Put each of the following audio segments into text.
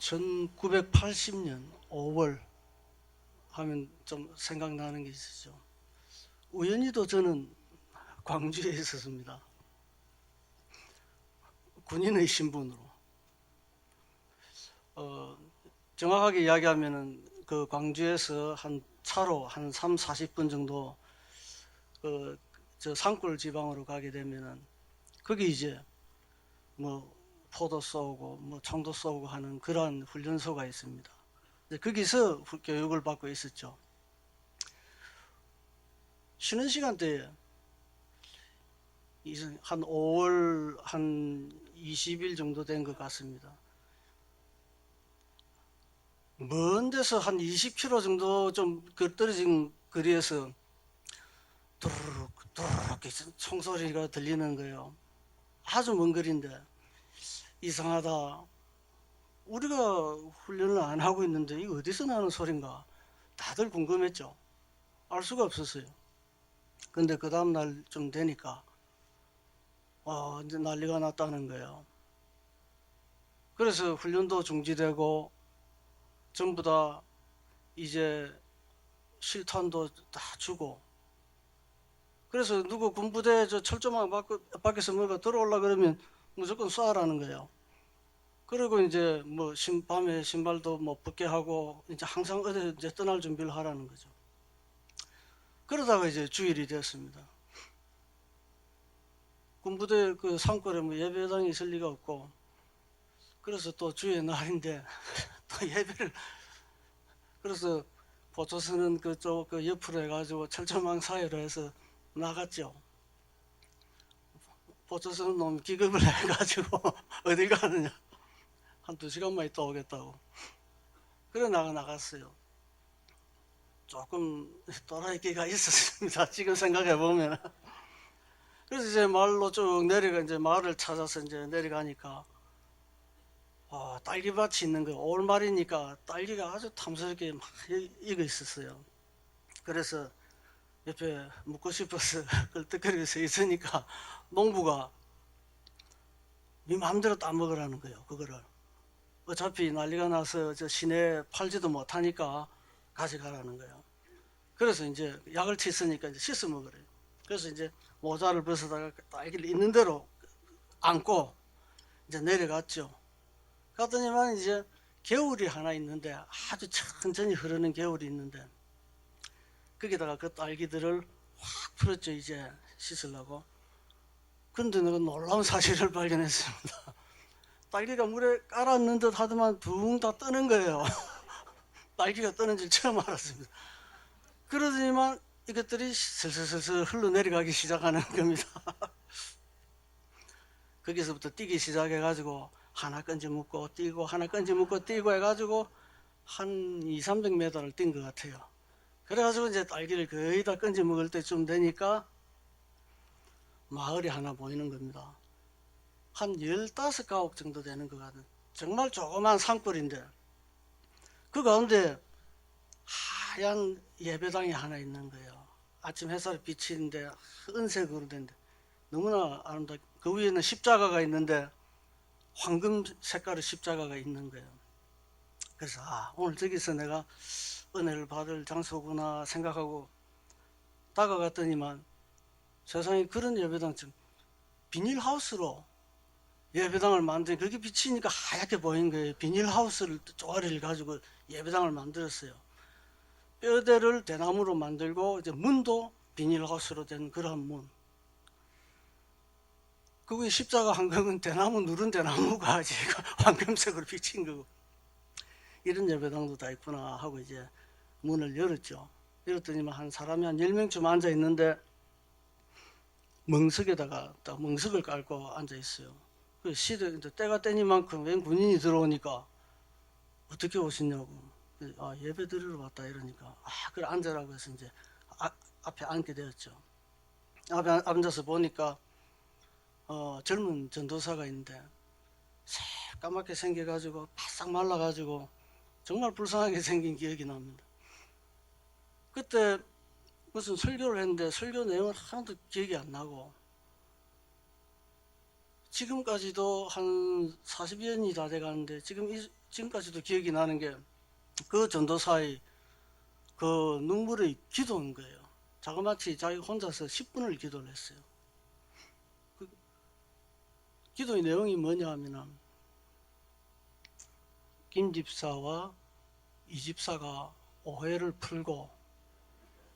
1980년 5월 하면 좀 생각나는 게 있었죠. 우연히도 저는 광주에 있었습니다. 군인의 신분으로. 정확하게 이야기하면은 그 광주에서 한 차로 한 3, 40분 정도 저 산골 지방으로 가게 되면은 거기 이제 뭐 포도 쏘고 뭐 총도 쏘고 하는 그러한 훈련소가 있습니다. 거기서 교육을 받고 있었죠. 쉬는 시간대에 한 5월 한 20일 정도 된 것 같습니다. 먼 데서 한 20km 정도 좀 떨어진 거리에서 두루룩 두루룩 총소리가 들리는 거예요. 아주 먼 거리인데 이상하다. 우리가 훈련을 안 하고 있는데 이거 어디서 나는 소린가? 다들 궁금했죠. 알 수가 없었어요. 근데 그 다음날 좀 되니까 이제 난리가 났다는 거예요. 그래서 훈련도 중지되고 전부 다 이제 실탄도 다 주고, 그래서 누구 군부대 저 철조망 밖에서 뭐가 들어올라 그러면 무조건 쏴라는 거예요. 그리고 이제 뭐 밤에 신발도 뭐 벗게 하고 이제 항상 어디 이제 떠날 준비를 하라는 거죠. 그러다가 이제 주일이 됐습니다. 군부대 그 산골에 뭐 예배당이 있을 리가 없고, 그래서 또 주의 날인데 또 예배를, 그래서 보초서는 그쪽 그 옆으로 해가지고 철조망 사이로 해서 나갔죠. 보초서는 너무 기급을 해가지고 어딜 가느냐, 한 2시간만 있다 오겠다고. 그래 나갔어요. 조금 또라이끼가 있었습니다. 지금 생각해 보면. 그래서 이제 마을로 쭉 내려가, 이제 마을을 찾아서 이제 내려가니까 딸기밭이 있는 거예요. 올말이니까 딸기가 아주 탐스럽게 막 익어 있었어요. 그래서 옆에 묻고 싶어서 끌떡거리고 서 있으니까 농부가 네 마음대로 따먹으라는 거예요. 그거를 어차피 난리가 나서 저 시내에 팔지도 못하니까 가져가라는 거예요. 그래서 이제 약을 쳤으니까 이제 씻어 먹으래요. 그래서 이제 모자를 벗어다가 딸기를 있는 대로 안고 이제 내려갔죠. 갔더니만 이제 개울이 하나 있는데, 아주 천천히 흐르는 개울이 있는데, 거기다가 그 딸기들을 확 풀었죠. 이제 씻으려고. 그런데 내가 놀라운 사실을 발견했습니다. 딸기가 물에 깔았는 듯 하더만 둥 다 뜨는 거예요. 딸기가 뜨는 줄 처음 알았습니다. 그러더니만 이것들이 슬슬슬슬 흘러내려가기 시작하는 겁니다. 거기서부터 뛰기 시작해가지고 하나 건져 묶고 뛰고 하나 건져 묶고 뛰고 해가지고 한 200~300m를 뛴 것 같아요. 그래가지고 이제 딸기를 거의 다 건져 먹을 때쯤 되니까 마을이 하나 보이는 겁니다. 한 15가옥 정도 되는 것 같은 정말 조그만 산골인데, 그 가운데 하얀 예배당이 하나 있는 거예요. 아침 햇살이 비치는데 은색으로 된데 너무나 아름답게, 그 위에는 십자가가 있는데 황금 색깔의 십자가가 있는 거예요. 그래서 오늘 저기서 내가 은혜를 받을 장소구나 생각하고 다가갔더니만 세상에 그런 예배당, 비닐하우스로 예배당을 만든, 그게 비치니까 하얗게 보인 거예요. 비닐하우스를 쪼가리를 가지고 예배당을 만들었어요. 뼈대를 대나무로 만들고 이제 문도 비닐하우스로 된 그런 문. 그 위에 십자가 황금은 대나무, 누른 대나무가 지금 황금색으로 비친 거고, 이런 예배당도 다 있구나 하고 이제 문을 열었죠. 열었더니만 한 사람이 한 10명쯤 앉아 있는데 멍석에다가 딱 멍석을 깔고 앉아 있어요. 그 시대 때가 때니만큼 웬 군인이 들어오니까 어떻게 오셨냐고. 예배 드리러 왔다 이러니까 그래 앉으라고 해서 이제 앞에 앉게 되었죠. 앞에 앉아서 보니까 젊은 전도사가 있는데 새까맣게 생겨가지고 바싹 말라가지고 정말 불쌍하게 생긴 기억이 납니다. 그때 무슨 설교를 했는데 설교 내용은 하나도 기억이 안 나고, 지금까지도 한 40년이 다 돼가는데 지금 지금까지도 기억이 나는 게 그 전도사의 그 눈물의 기도인 거예요. 자그마치 자기 혼자서 10분을 기도를 했어요. 그 기도의 내용이 뭐냐 하면 김 집사와 이 집사가 오해를 풀고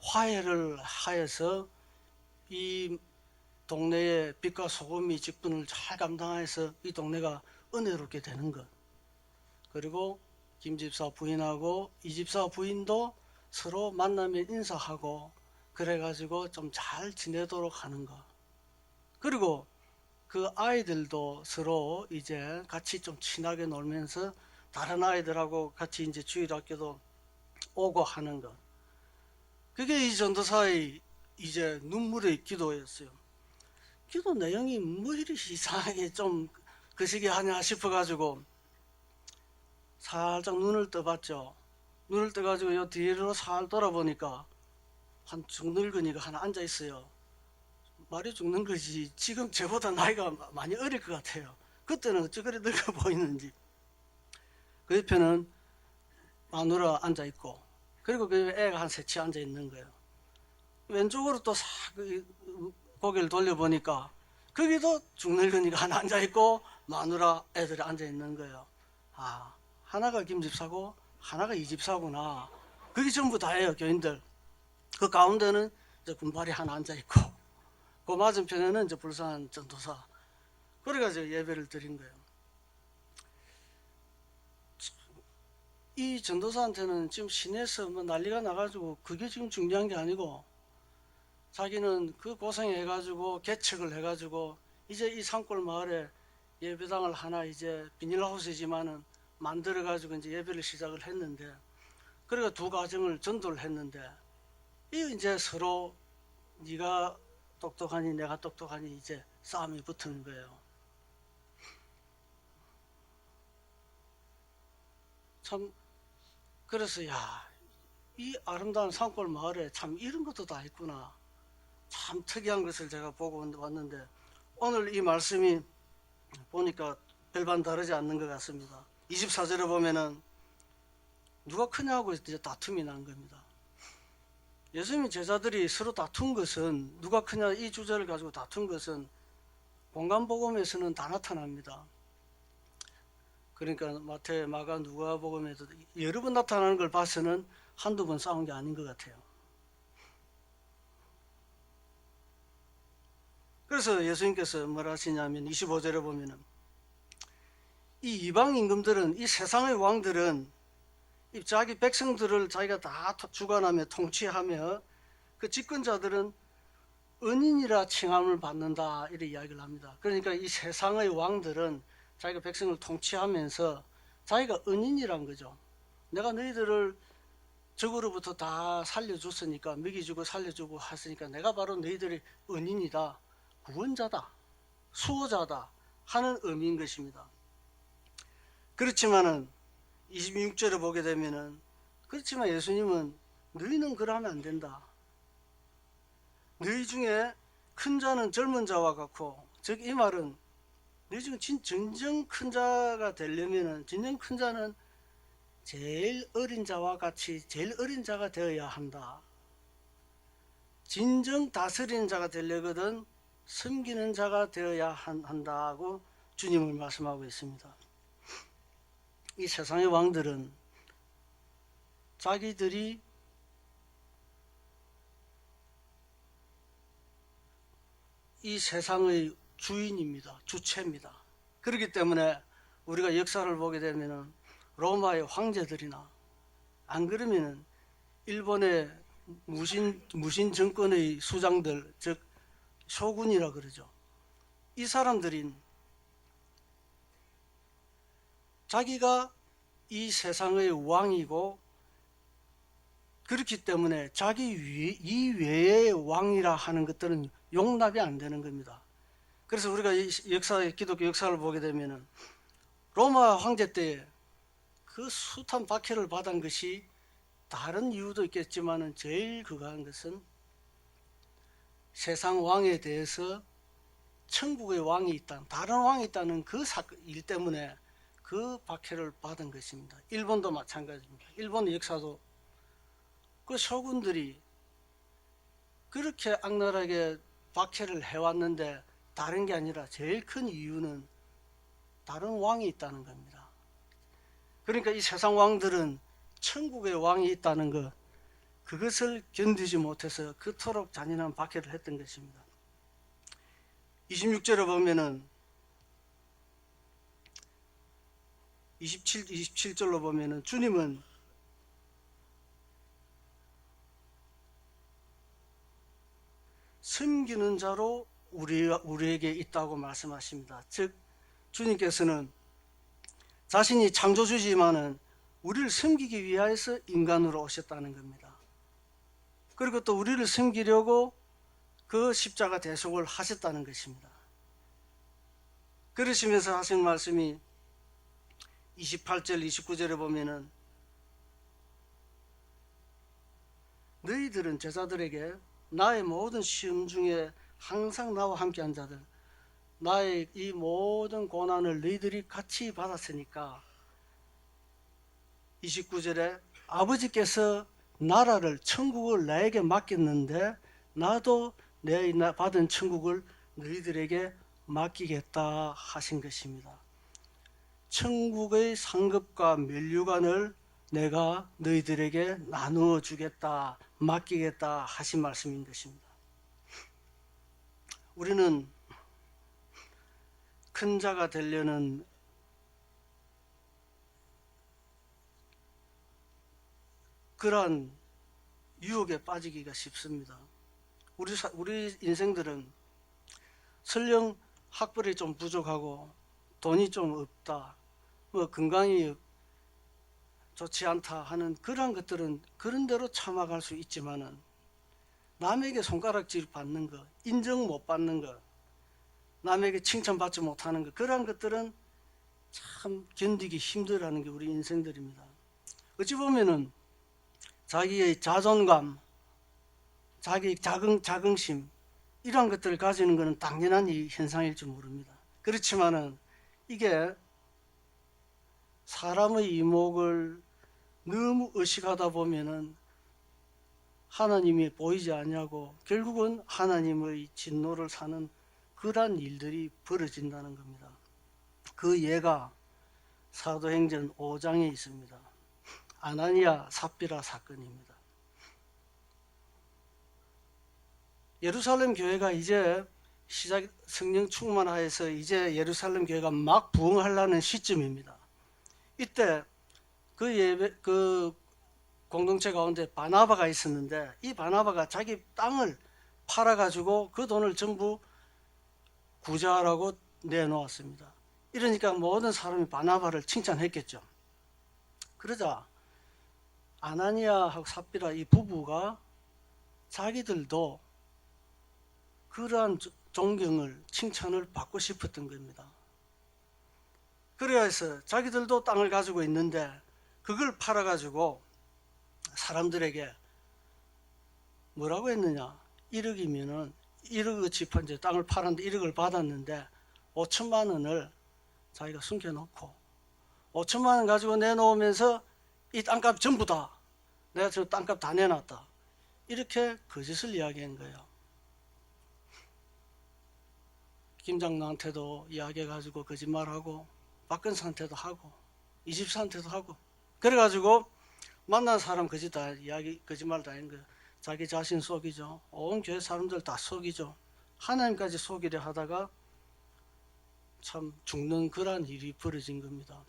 화해를 하여서 이 동네에 빛과 소금이 직분을 잘 감당해서 이 동네가 은혜롭게 되는 것. 그리고 김 집사 부인하고 이 집사 부인도 서로 만나면 인사하고 그래가지고 좀 잘 지내도록 하는 것. 그리고 그 아이들도 서로 이제 같이 좀 친하게 놀면서 다른 아이들하고 같이 이제 주일학교도 오고 하는 것. 그게 이 전도사의 이제 눈물의 기도였어요. 기도 내용이 뭐 이리 이상하게 좀 거시기 하냐 싶어가지고 살짝 눈을 떠봤죠. 눈을 떠가지고 요 뒤로 살 돌아보니까 한 중늙은이가 하나 앉아 있어요. 말이 죽는 거지 지금 저보다 나이가 많이 어릴 것 같아요. 그때는 어찌 그리 늙어 보이는지. 그 옆에는 마누라 앉아 있고 그리고 그 애가 한 셋이 앉아 있는 거예요. 왼쪽으로 또 싹 고개를 돌려보니까 거기도 중늙은이가 하나 앉아 있고 마누라 애들이 앉아 있는 거예요. 아, 하나가 김집사고 하나가 이집사구나. 그게 전부 다예요, 교인들. 그 가운데는 이제 군발이 하나 앉아 있고 그 맞은편에는 이제 불쌍한 전도사. 그래가지고 예배를 드린 거예요. 이 전도사한테는 지금 시내에서 뭐 난리가 나가지고 그게 지금 중요한 게 아니고 자기는 그 고생해가지고 개척을 해가지고 이제 이 산골 마을에 예배당을 하나 이제 비닐하우스지만은 만들어가지고 이제 예배를 시작을 했는데 그래가 두 가정을 전도를 했는데 이 이제 서로 네가 똑똑하니 내가 똑똑하니 이제 싸움이 붙은 거예요. 참 그래서 야, 이 아름다운 산골 마을에 참 이런 것도 다 있구나. 참 특이한 것을 제가 보고 왔는데 오늘 이 말씀이 보니까 별반 다르지 않는 것 같습니다. 24절에 보면은 누가 크냐고 이제 다툼이 난 겁니다. 예수님 제자들이 서로 다툰 것은 누가 크냐 이 주제를 가지고 다툰 것은 공간복음에서는 다 나타납니다. 그러니까 마태, 마가, 누가복음에도 여러 번 나타나는 걸 봐서는 한두 번 싸운 게 아닌 것 같아요. 그래서 예수님께서 뭐라 하시냐면 25절에 보면은 이 이방 임금들은 이 세상의 왕들은 이 자기 백성들을 자기가 다 주관하며 통치하며 그 집권자들은 은인이라 칭함을 받는다 이렇게 이야기를 합니다. 그러니까 이 세상의 왕들은 자기가 백성을 통치하면서 자기가 은인이란 거죠. 내가 너희들을 적으로부터 다 살려줬으니까 먹이주고 살려주고 했으니까 내가 바로 너희들의 은인이다, 구원자다, 수호자다 하는 의미인 것입니다. 그렇지만은 26절에 보게 되면은 그렇지만 예수님은 너희는 그러면 안 된다. 너희 중에 큰 자는 젊은 자와 같고, 즉 이 말은 너희 중에 진정 큰 자가 되려면은 진정 큰 자는 제일 어린 자와 같이 제일 어린 자가 되어야 한다. 진정 다스리는 자가 되려거든 섬기는 자가 되어야 한다고 주님을 말씀하고 있습니다. 이 세상의 왕들은 자기들이 이 세상의 주인입니다. 주체입니다. 그렇기 때문에 우리가 역사를 보게 되면 로마의 황제들이나 안 그러면 일본의 무신 정권의 수장들, 즉 쇼군이라 그러죠. 이 사람들인 자기가 이 세상의 왕이고 그렇기 때문에 자기 이외의 왕이라 하는 것들은 용납이 안 되는 겁니다. 그래서 우리가 기독교 역사를 보게 되면 로마 황제 때 그 숱한 박해를 받은 것이 다른 이유도 있겠지만 제일 그거한 것은 세상 왕에 대해서 천국의 왕이 있다, 다른 왕이 있다는 그 일 때문에 그 박해를 받은 것입니다. 일본도 마찬가지입니다. 일본의 역사도 그 쇼군들이 그렇게 악랄하게 박해를 해왔는데 다른 게 아니라 제일 큰 이유는 다른 왕이 있다는 겁니다. 그러니까 이 세상 왕들은 천국의 왕이 있다는 것, 그것을 견디지 못해서 그토록 잔인한 박해를 했던 것입니다. 26절에 보면은 27절로 보면은 주님은 섬기는 자로 우리에게 있다고 말씀하십니다. 즉 주님께서는 자신이 창조주지만은 우리를 섬기기 위하여서 인간으로 오셨다는 겁니다. 그리고 또 우리를 섬기려고 그 십자가 대속을 하셨다는 것입니다. 그러시면서 하신 말씀이 28절 29절에 보면은 너희들은 제자들에게 나의 모든 시험 중에 항상 나와 함께한 자들, 나의 이 모든 고난을 너희들이 같이 받았으니까 29절에 아버지께서 나라를 천국을 나에게 맡겼는데 나도 내 받은 천국을 너희들에게 맡기겠다 하신 것입니다. 천국의 상급과 면류관을 내가 너희들에게 나누어 주겠다, 맡기겠다 하신 말씀인 것입니다. 우리는 큰 자가 되려는 그러한 유혹에 빠지기가 쉽습니다. 우리 인생들은 설령 학벌이 좀 부족하고 돈이 좀 없다, 뭐 건강이 좋지 않다 하는 그러한 것들은 그런 대로 참아갈 수 있지만은 남에게 손가락질 받는 것, 인정 못 받는 것, 남에게 칭찬받지 못하는 것, 그러한 것들은 참 견디기 힘들어하는 게 우리 인생들입니다. 어찌 보면은 자기의 자존감, 자기 자긍심 이러한 것들을 가지는 것은 당연한 이 현상일 줄 모릅니다. 그렇지만은 이게 사람의 이목을 너무 의식하다 보면은 하나님이 보이지 않냐고 결국은 하나님의 진노를 사는 그러한 일들이 벌어진다는 겁니다. 그 예가 사도행전 5장에 있습니다. 아나니아 삽비라 사건입니다. 예루살렘 교회가 이제 성령 충만하여서 이제 예루살렘 교회가 막 부흥하려는 시점입니다. 이때 그 공동체 가운데 바나바가 있었는데 이 바나바가 자기 땅을 팔아가지고 그 돈을 전부 구제하라고 내놓았습니다. 이러니까 모든 사람이 바나바를 칭찬했겠죠. 그러자 아나니아하고 삽비라 이 부부가 자기들도 그러한 존경을 칭찬을 받고 싶었던 겁니다. 그래서 자기들도 땅을 가지고 있는데 그걸 팔아가지고 사람들에게 뭐라고 했느냐, 1억이면은 1억어치 이제 땅을 팔았는데 1억을 받았는데 5천만 원을 자기가 숨겨놓고 5천만 원 가지고 내놓으면서 이 땅값 전부 다 내가 저 땅값 다 내놨다, 이렇게 거짓을 이야기한 거예요. 김장로한테도 이야기해가지고 거짓말하고 박근사한테도 하고 이집사한테도 하고 그래가지고 만난 사람 거짓말 다 하는 거예요. 자기 자신 속이죠. 온 교회 사람들 다 속이죠. 하나님까지 속이려 하다가 참 죽는 그러한 일이 벌어진 겁니다.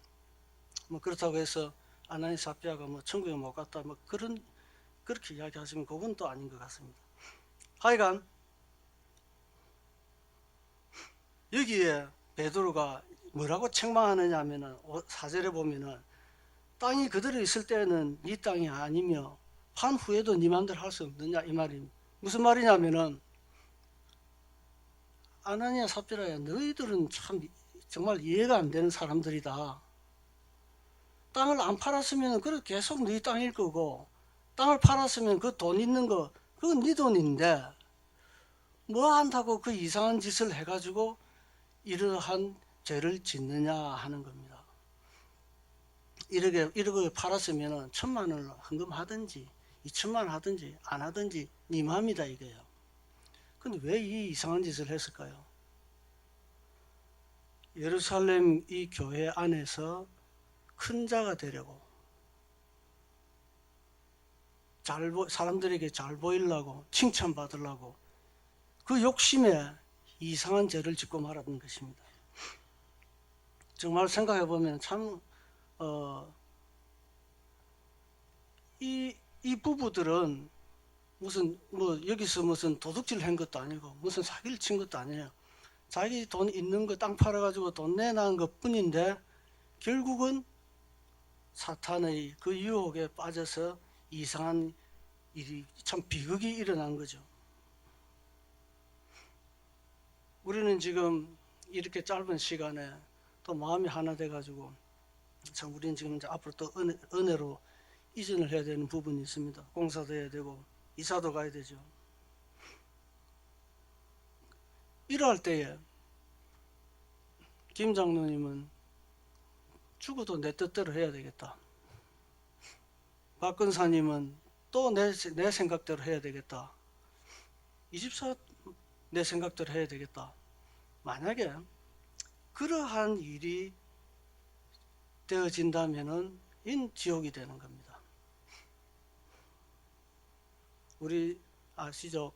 뭐 그렇다고 해서 아나니 삽비아가 뭐 천국에 못 갔다 뭐 그렇게 이야기하시면 그건 또 아닌 것 같습니다. 하여간 여기에 베드로가 뭐라고 책망하느냐 하면은 4절에 보면은 땅이 그대로 있을 때는 네 땅이 아니며 판 후에도 네 맘대로 할 수 없느냐 이 말입니다. 무슨 말이냐면은 아나니아 삽비라야, 너희들은 참 정말 이해가 안 되는 사람들이다. 땅을 안 팔았으면 그래 계속 네 땅일 거고, 땅을 팔았으면 그 돈 있는 거 그건 네 돈인데 뭐 한다고 그 이상한 짓을 해가지고 이러한 죄를 짓느냐 하는 겁니다. 1억에 팔았으면 1,000만 원을 헌금하든지 2천만 원 하든지 안 하든지 네 맘이다 이거예요. 근데 왜 이 이상한 짓을 했을까요? 예루살렘 이 교회 안에서 큰 자가 되려고, 사람들에게 잘 보이려고, 칭찬받으려고, 그 욕심에 이상한 죄를 짓고 말았던 것입니다. 정말 생각해보면 참 이 부부들은 무슨 여기서 무슨 도둑질 한 것도 아니고 무슨 사기를 친 것도 아니에요. 자기 돈 있는 거 땅 팔아가지고 돈 내놓은 것 뿐인데 결국은 사탄의 그 유혹에 빠져서 이상한 일이, 참 비극이 일어난 거죠. 우리는 지금 이렇게 짧은 시간에 또 마음이 하나 돼가지고 참 우리는 지금 이제 앞으로 또 은혜로 이전을 해야 되는 부분이 있습니다. 공사도 해야 되고 이사도 가야 되죠. 이러할 때에 김 장로님은 죽어도 내 뜻대로 해야 되겠다. 박 근사님은 또 내 생각대로 해야 되겠다. 이 집사 내 생각대로 해야 되겠다. 만약에 그러한 일이 되어진다면은 지옥이 되는 겁니다. 우리 아시죠?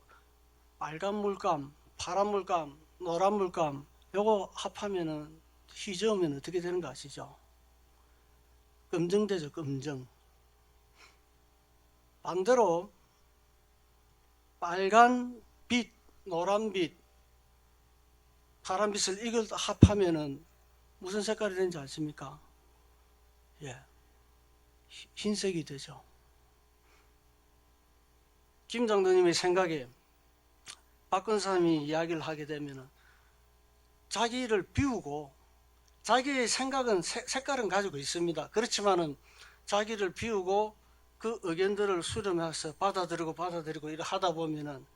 빨간 물감, 파란 물감, 노란 물감 요거 합하면은 휘저으면 어떻게 되는 거 아시죠? 검정되죠, 검정. 반대로 빨간 빛, 노란 빛, 파란 빛을 이걸 합하면은 무슨 색깔이 되는지 아십니까? 예, 흰색이 되죠. 김 장로님의 생각에 박근사님이 이야기를 하게 되면은 자기를 비우고, 자기의 생각은 색깔은 가지고 있습니다. 그렇지만은 자기를 비우고 그 의견들을 수렴해서 받아들이고 이렇게 하다 보면은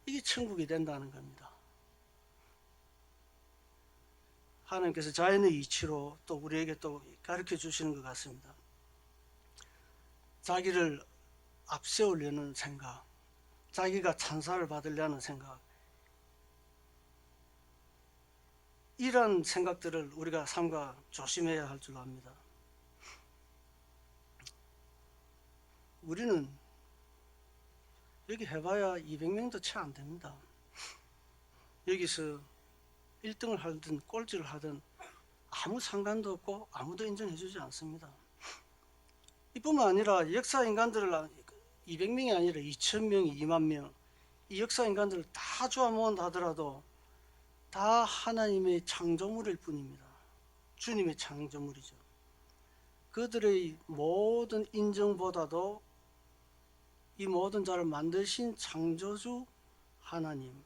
이게 천국이 된다는 겁니다. 하나님께서 자연의 이치로 또 우리에게 또 가르쳐 주시는 것 같습니다. 자기를 앞세우려는 생각, 자기가 찬사를 받으려는 생각, 이런 생각들을 우리가 삼가 조심해야 할 줄 압니다. 우리는 여기 해봐야 200명도 채 안 됩니다. 여기서 1등을 하든 꼴찌를 하든 아무 상관도 없고 아무도 인정해 주지 않습니다. 이뿐만 아니라 역사 인간들을 200명이 아니라 2000명, 2만 명, 이 역사 인간들을 다 조아 모은다 하더라도 다 하나님의 창조물일 뿐입니다. 주님의 창조물이죠. 그들의 모든 인정보다도 이 모든 자를 만드신 창조주 하나님,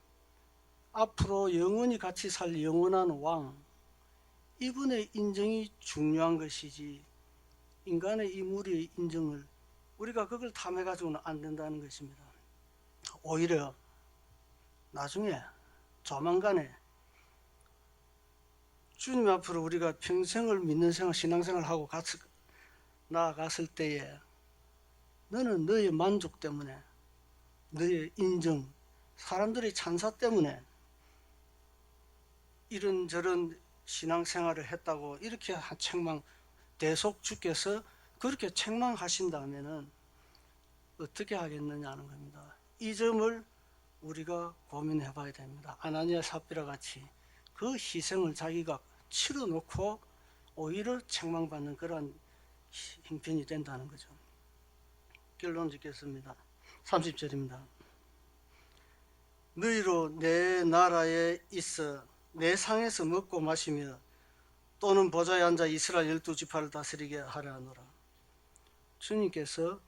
앞으로 영원히 같이 살 영원한 왕, 이분의 인정이 중요한 것이지 인간의 이 무리의 인정을 우리가 그걸 탐해가지고는 안 된다는 것입니다. 오히려 나중에 조만간에 주님 앞으로 우리가 평생을 믿는 생활, 신앙생활을 하고 나아갔을 때에 너는 너의 만족 때문에, 너의 인정, 사람들의 찬사 때문에 이런저런 신앙생활을 했다고 이렇게 대속 주께서 그렇게 책망하신다면은 어떻게 하겠느냐는 겁니다. 이 점을 우리가 고민해 봐야 됩니다. 아나니아 삽비라 같이 그 희생을 자기가 치러 놓고 오히려 책망받는 그런 형편이 된다는 거죠. 결론 짓겠습니다. 30절입니다. 너희로 내 나라에 있어 내 상에서 먹고 마시며 또는 보좌에 앉아 이스라엘 12지파를 다스리게 하려 하노라. 주님께서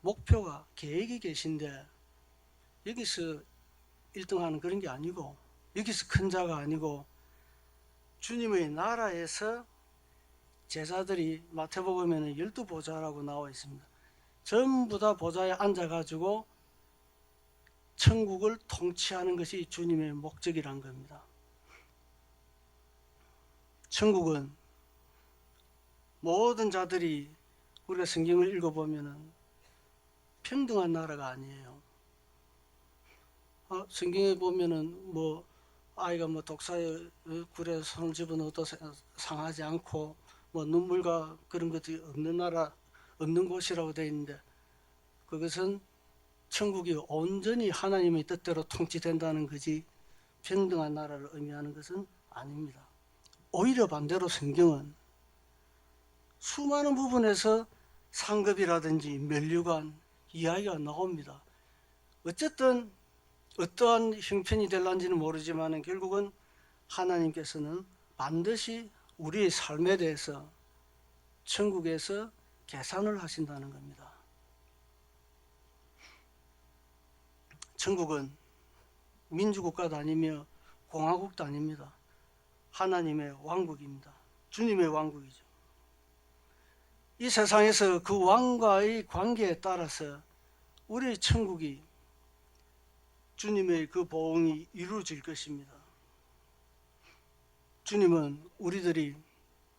목표가, 계획이 계신데 여기서 1등하는 그런 게 아니고, 여기서 큰 자가 아니고 주님의 나라에서 제자들이 마태복음에는 12보좌라고 나와 있습니다. 전부 다 보좌에 앉아가지고 천국을 통치하는 것이 주님의 목적이란 겁니다. 천국은 모든 자들이 우리가 성경을 읽어보면은 평등한 나라가 아니에요. 성경에 보면은 뭐 아이가 뭐 독사에 굴에 손을 집어넣어도 상하지 않고 뭐 눈물과 그런 것들이 없는 나라, 없는 곳이라고 되어 있는데, 그것은 천국이 온전히 하나님의 뜻대로 통치된다는 거지 평등한 나라를 의미하는 것은 아닙니다. 오히려 반대로 성경은 수많은 부분에서 상급이라든지 면류관 이야기가 나옵니다. 어쨌든 어떠한 형편이 될런지는 모르지만 결국은 하나님께서는 반드시 우리의 삶에 대해서 천국에서 계산을 하신다는 겁니다. 천국은 민주국가도 아니며 공화국도 아닙니다. 하나님의 왕국입니다. 주님의 왕국이죠. 이 세상에서 그 왕과의 관계에 따라서 우리의 천국이 주님의 그 보응이 이루어질 것입니다. 주님은 우리들이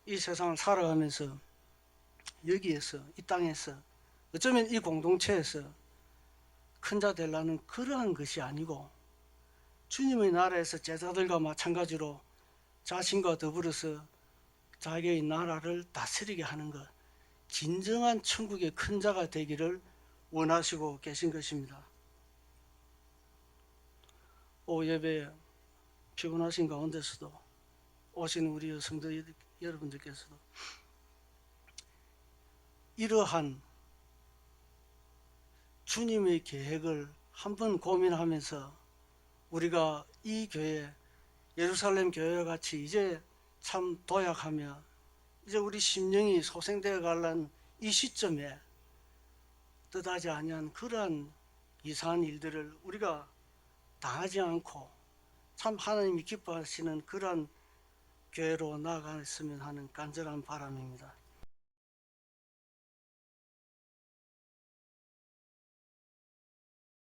이 세상을 살아가면서 여기에서, 이 땅에서, 어쩌면 이 공동체에서 큰 자 되려는 그러한 것이 아니고 주님의 나라에서 제자들과 마찬가지로 자신과 더불어서 자기의 나라를 다스리게 하는 것, 진정한 천국의 큰 자가 되기를 원하시고 계신 것입니다. 오후 예배에 피곤하신 가운데서도 오신 우리 성도 여러분들께서도 이러한 주님의 계획을 한번 고민하면서 우리가 이 교회, 예루살렘 교회와 같이 이제 참 도약하며 이제 우리 심령이 소생되어 가는 이 시점에 뜻하지 아니한 그러한 이상한 일들을 우리가 당하지 않고 참 하나님이 기뻐하시는 그러한 교회로 나아갔으면 하는 간절한 바람입니다.